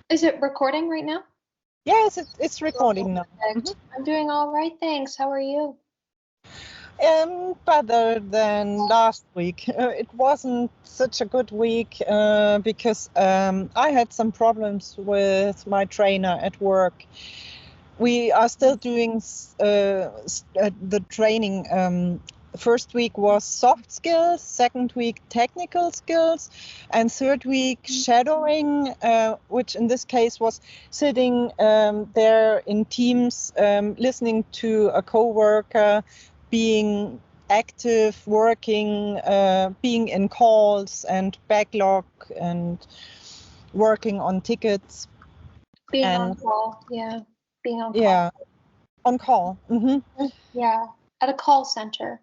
Is it recording right now? Yes, it's recording now. Perfect. I'm doing all right, thanks. How are you? Better than last week. It wasn't such a good week because I had some problems with my trainer at work. We are still doing the training. First week was soft skills, second week technical skills, and third week shadowing, which in this case was sitting there in teams, listening to a coworker, being active, working, being in calls and backlog and working on tickets. Being on call, yeah. Being on call. Yeah, on call. Yeah, at a call center.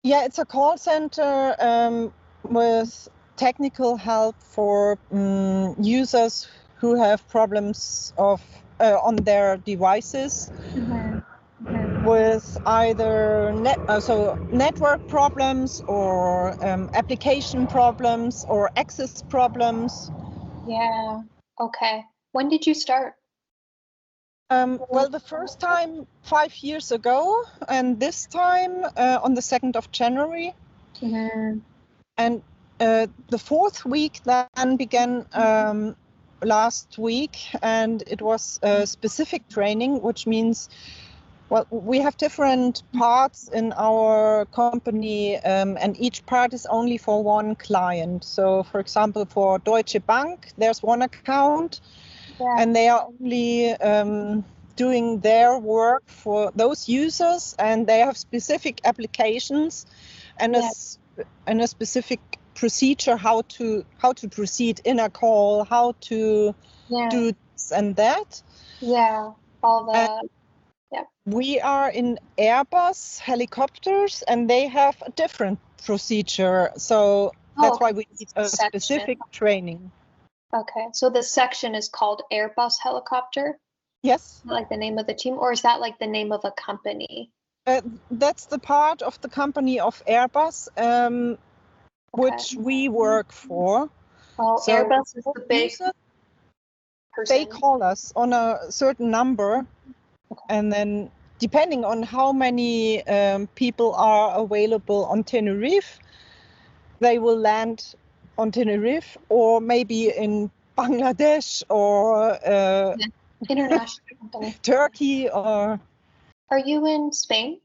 Yeah, it's a call center with technical help for users who have problems on their devices. With either network problems or application problems or access problems. Yeah, okay. When did you start? Well, the first time 5 years ago, and this time on the 2nd of January. And the fourth week then began last week, and it was a specific training, which means, well, we have different parts in our company, and each part is only for one client. So, for example, for Deutsche Bank, there's one account, and they are only doing their work for those users, and they have specific applications and a specific procedure how to proceed in a call, how to do this and that. Yeah, all the. We are in Airbus helicopters, and they have a different procedure. So that's why we need a specific training. Okay, so the section is called Airbus helicopter? Yes. Like the name of the team, or is that like the name of a company? That's the part of the company of Airbus, which we work for. Oh, so Airbus is the big person. They call us on a certain number, and then depending on how many people are available on Tenerife, they will land on Tenerife or maybe in Bangladesh or international company. Turkey or. Are you in Spain?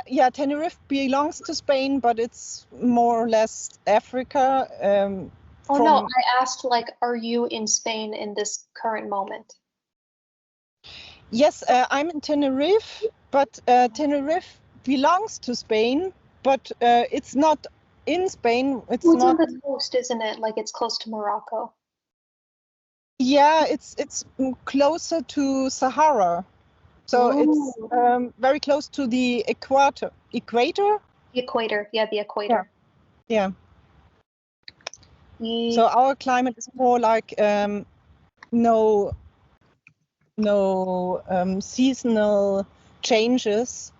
Yeah, Tenerife belongs to Spain, but it's more or less Africa. No, I asked, like, are you in Spain in this current moment? Yes, I'm in Tenerife, but Tenerife belongs to Spain, but it's not in Spain. It's not on the coast, isn't it? Like it's close to Morocco. Yeah, it's closer to Sahara. So it's very close to the equator. The equator, yeah, the equator. Yeah. So our climate is more like no seasonal changes.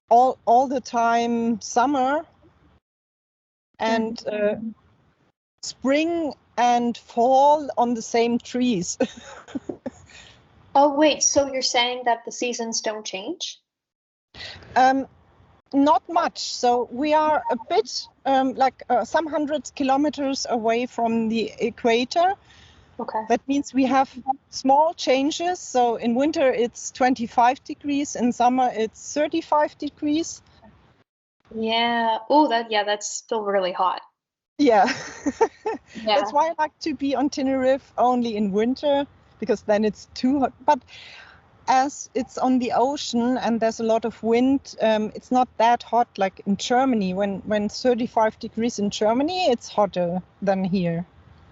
All the time summer and spring and fall on the same trees. Oh, wait, so you're saying that the seasons don't change? Not much. So we are a bit like some hundreds kilometers away from the equator. Okay. That means we have small changes. So in winter it's 25 degrees, in summer it's 35 degrees. Yeah. Oh, that's still really hot. Yeah. That's why I like to be on Tenerife only in winter, because then it's too hot. But as it's on the ocean and there's a lot of wind, it's not that hot like in Germany. When 35 degrees in Germany, it's hotter than here.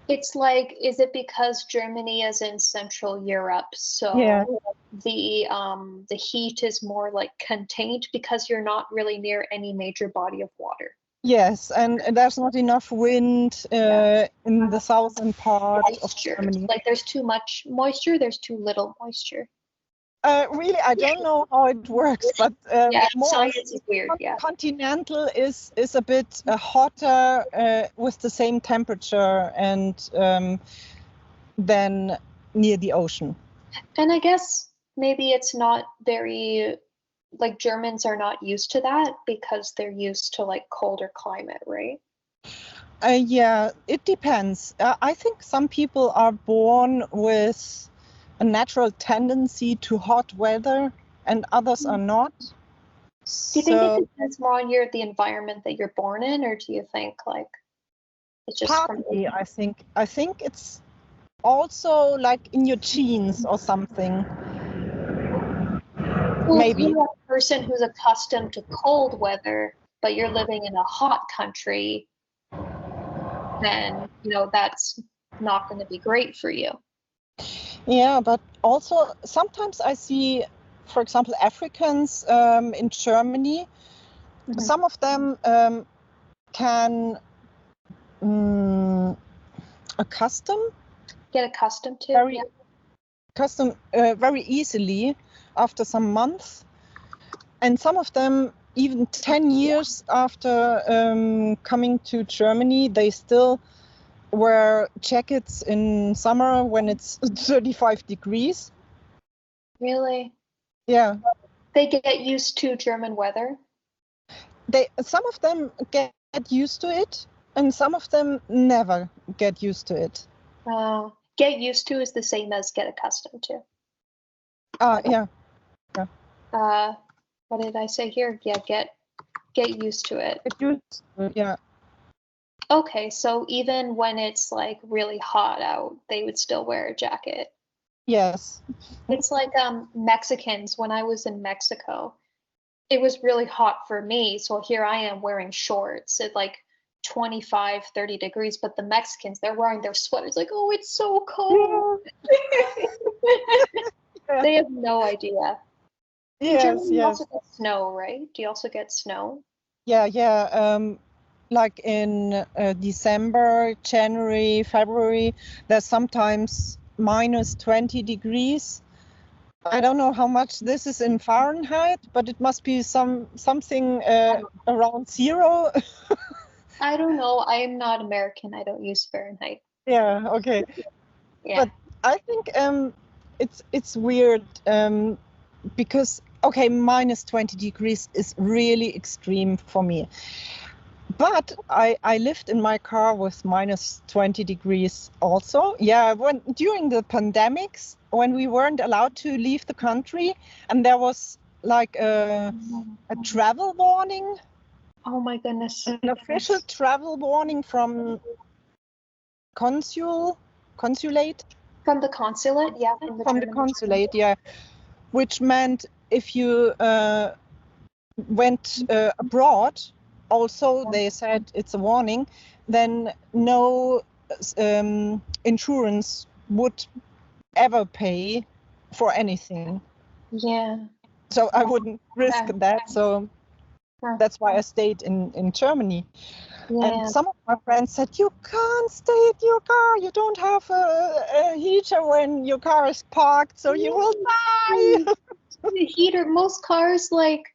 It's like, is it because Germany is in Central Europe, so the heat is more like contained because you're not really near any major body of water? Yes, and there's not enough wind in the southern part of Germany. Like there's too much moisture, there's too little moisture. Really, I don't know how it works, but science is weird. Continental is a bit hotter with the same temperature, and than near the ocean. And I guess maybe it's not very, like, Germans are not used to that because they're used to like colder climate, right? Yeah, it depends. I think some people are born with a natural tendency to hot weather and others are not. Do you think it So depends more on the environment that you're born in, or do you think like it's just from partly, I think it's also like in your genes or something. well, if Maybe. you're a person who's accustomed to cold weather, but you're living in a hot country, then that's not going to be great for you. Yeah, but also sometimes I see, for example, Africans in Germany. Mhm. Some of them can Get accustomed to very easily after some months, and some of them even 10 years after coming to Germany, they still wear jackets in summer when it's 35 degrees. Really? Yeah. They get used to German weather? Some of them get used to it, and some of them never get used to it. Get used to is the same as get accustomed to. Yeah. What did I say here? Yeah, get used to it. Get used to it, yeah. Okay, so even when it's like really hot out, they would still wear a jacket. Yes. It's like Mexicans. When I was in Mexico, it was really hot for me, so here I am wearing shorts at like 25, 30 degrees, but the Mexicans, they're wearing their sweaters like, oh, it's so cold. Yeah. They have no idea. In Yes, Germany, you yes. also get snow, right? Do you also get snow? Yeah. Like in December, January, February, there's sometimes minus 20 degrees. I don't know how much this is in Fahrenheit, but it must be something around zero. I don't know. I am not American. I don't use Fahrenheit. Yeah, okay. Yeah. But I think it's weird because minus 20 degrees is really extreme for me. But I lived in my car with minus 20 degrees also. Yeah, during the pandemics, when we weren't allowed to leave the country, and there was like a travel warning. Oh my goodness. An official travel warning from consulate. From the consulate? Yeah, From the consulate, yeah. Which meant if you went abroad, also they said it's a warning, then no insurance would ever pay for anything. Yeah. So I wouldn't risk that. So that's why I stayed in Germany. Yeah. And some of my friends said, you can't stay in your car. You don't have a heater when your car is parked, so you will die. The heater, most cars, like,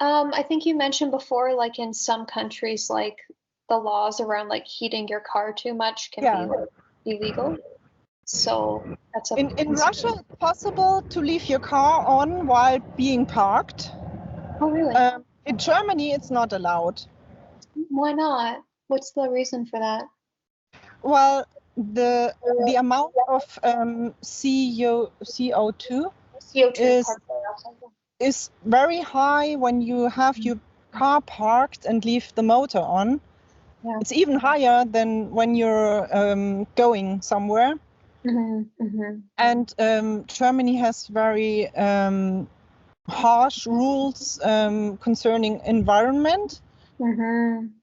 I think you mentioned before, like in some countries, like the laws around like heating your car too much can be like illegal. So that's in Russia, it's possible to leave your car on while being parked. Oh, really? In Germany, it's not allowed. Why not? What's the reason for that? Well, the amount of CO2 is very high when you have your car parked and leave the motor on. Yeah. It's even higher than when you're going somewhere. And Germany has very harsh rules concerning environment.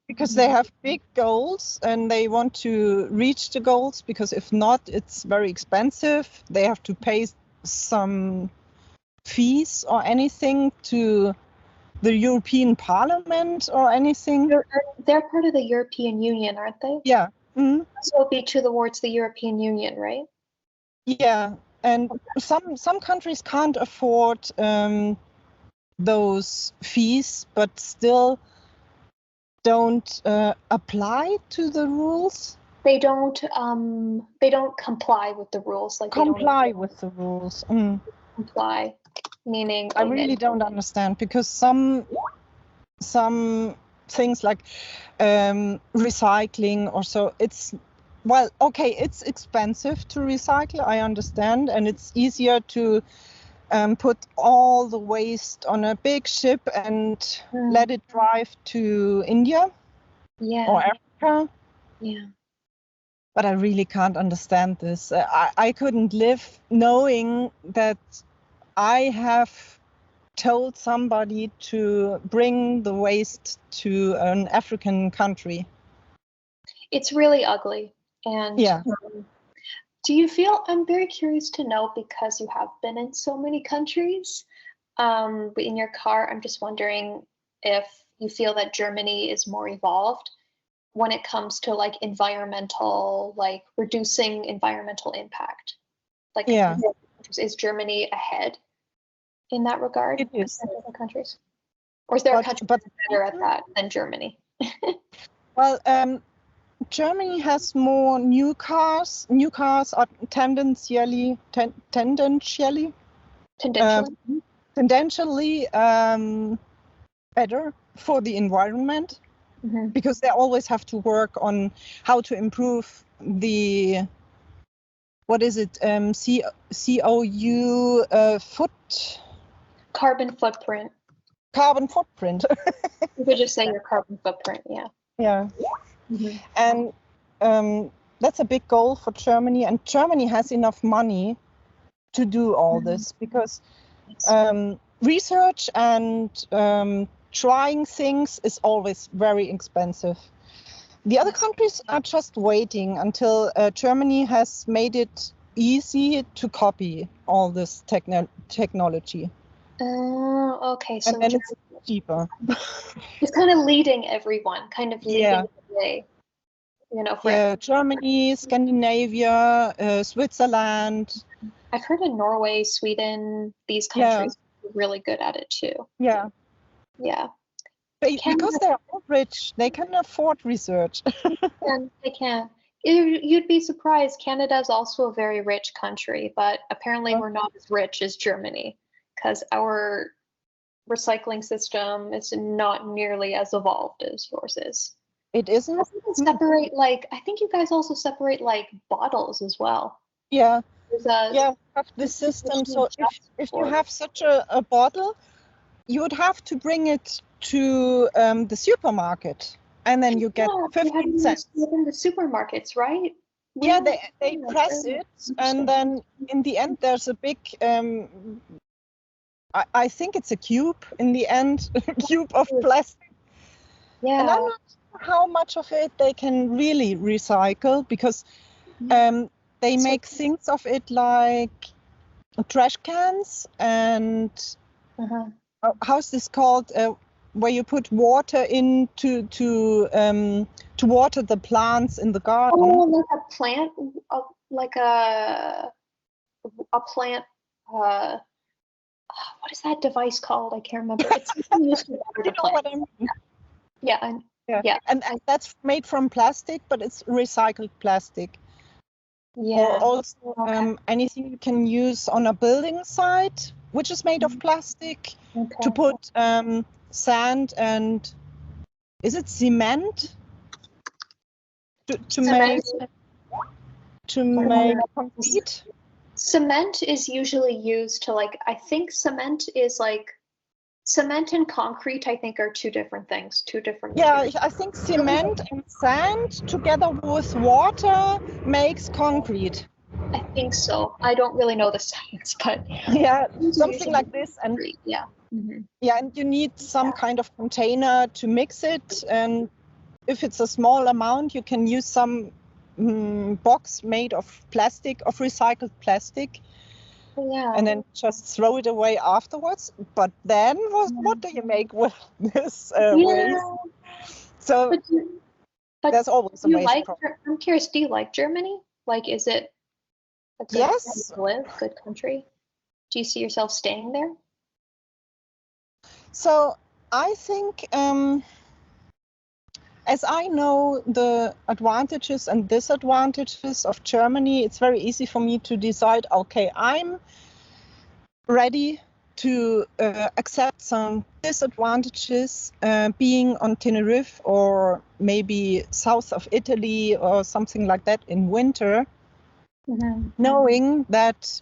Because they have big goals and they want to reach the goals, because if not, it's very expensive. They have to pay some fees or anything to the European Parliament or anything. They're part of the European Union, aren't they? Yeah. Mm-hmm. So it'll be towards the European Union, right? Yeah, and some countries can't afford those fees, but still don't apply to the rules. they don't comply with the rules. Like comply with the rules. Comply, meaning I really don't understand, because some things like recycling or so, it's, well, okay, it's expensive to recycle, I understand, and it's easier to put all the waste on a big ship and let it drive to India or Africa. Yeah. But I really can't understand this. I couldn't live knowing that I have told somebody to bring the waste to an African country. It's really ugly. And yeah. Do you feel, I'm very curious to know, because you have been in so many countries, but in your car, I'm just wondering if you feel that Germany is more evolved when it comes to like environmental, like reducing environmental impact. Like, is Germany ahead in that regard? It is. Compared to other countries? Or is there a country that's better at that than Germany? Well, Germany has more new cars. New cars are tendentially better for the environment, because they always have to work on how to improve the, what is it, carbon footprint. Carbon footprint. You could just say your carbon footprint, yeah. Yeah. And that's a big goal for Germany, and Germany has enough money to do all this, because research and trying things is always very expensive. The other countries are just waiting until Germany has made it easy to copy all this technology. Oh, okay. So and then it's cheaper. It's kind of leading everyone, kind of leading the way. You know, for Germany, Scandinavia, Switzerland. I've heard in Norway, Sweden, these countries are really good at it too. Yeah. Yeah. Because they're all rich, they can afford research. And they can. You'd be surprised. Canada is also a very rich country, but apparently we're not as rich as Germany, because our recycling system is not nearly as evolved as yours is. It isn't? Separate, like, I think you guys also separate like bottles as well. Yeah. Have this system. So if you have such a bottle, you would have to bring it to the supermarket, and then you get 15 cents. In the supermarkets, right? Yeah, they press it, and then in the end there's a big, I think it's a cube in the end, a cube of plastic. Yeah. And I'm not sure how much of it they can really recycle, because they make things of it like trash cans and how's this called? Where you put water in to water the plants in the garden. Oh, like a plant, like a plant. What is that device called? I can't remember. It's used to water the plant. What I mean? Yeah. And that's made from plastic, but it's recycled plastic. Yeah. Or also anything you can use on a building site, which is made of plastic, to put sand and, is it cement? To make concrete. Cement is usually used to, like, I think cement and concrete, I think, are two different things, two different materials. I think cement and sand together with water makes concrete. I think so. I don't really know the science, but something like this. And and you need some kind of container to mix it, and if it's a small amount, you can use some box made of plastic, of recycled plastic, and then just throw it away afterwards. But then what do you make with this waste? So but there's always a waste problem. I'm curious, do you like Germany? Like, is it a good place to live, good country? Do you see yourself staying there? So I think as I know the advantages and disadvantages of Germany, it's very easy for me to decide, okay, I'm ready to accept some disadvantages being on Tenerife or maybe south of Italy or something like that in winter, knowing that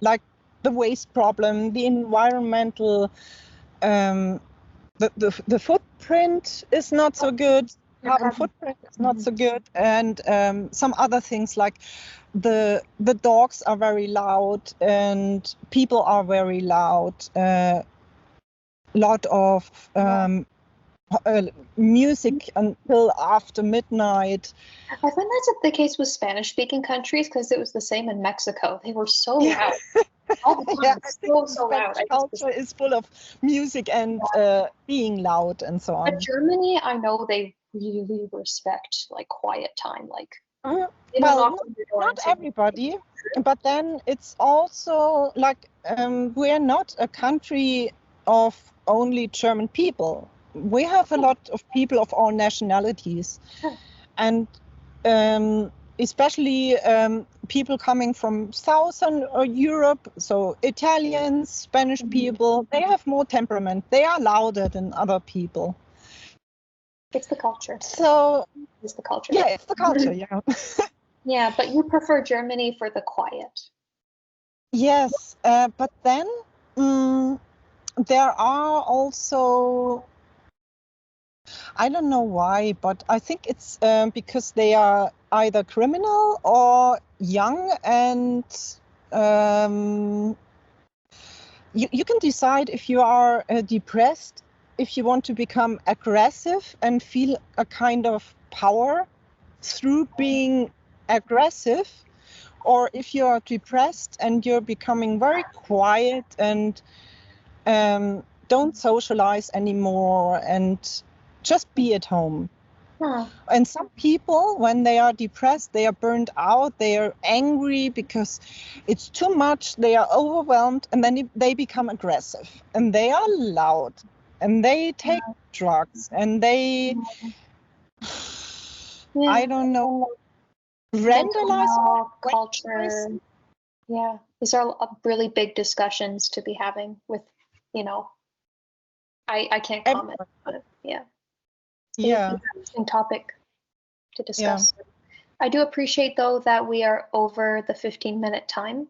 like the waste problem, the environmental, the footprint is not so good, carbon footprint is not so good, and some other things like the dogs are very loud and people are very loud. Lot of music until after midnight. I find that's the case with Spanish-speaking countries because it was the same in Mexico. They were so loud. All the time. So loud. Culture is full of music and being loud and so on. But Germany, I know they really respect like quiet time. Like, well, not everybody, but then it's also like we're not a country of only German people. We have a lot of people of all nationalities, and especially people coming from Southern Europe, so Italians, Spanish people, they have more temperament. They are louder than other people. It's the culture. So it's the culture. Yeah, it's the culture. Yeah. Yeah, but you prefer Germany for the quiet. Yes, but then there are also, I don't know why, but I think it's because they are either criminal or young, and you can decide if you are depressed, if you want to become aggressive and feel a kind of power through being aggressive, or if you are depressed and you're becoming very quiet and don't socialize anymore and just be at home. And some people, when they are depressed, they are burned out, they are angry because it's too much, they are overwhelmed, and then they become aggressive and they are loud and they take drugs and they, I don't know, vandalize culture. Yeah, these are really big discussions to be having with, I can't comment, but yeah. Yeah. It's an interesting topic to discuss. Yeah. I do appreciate though that we are over the 15-minute time.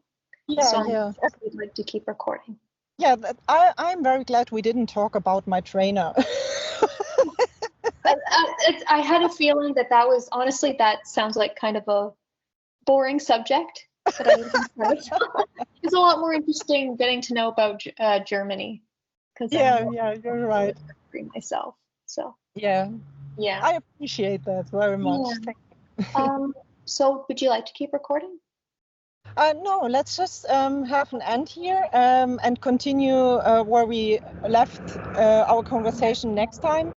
Yeah, so yeah. We'd like to keep recording. Yeah, I'm very glad we didn't talk about my trainer. I had a feeling that was, honestly, that sounds like kind of a boring subject. But it's a lot more interesting getting to know about Germany. Yeah, you're right. Myself, so. Yeah. Yeah. I appreciate that very much. Yeah. Thank you. So would you like to keep recording? No, let's just have an end here and continue where we left our conversation next time.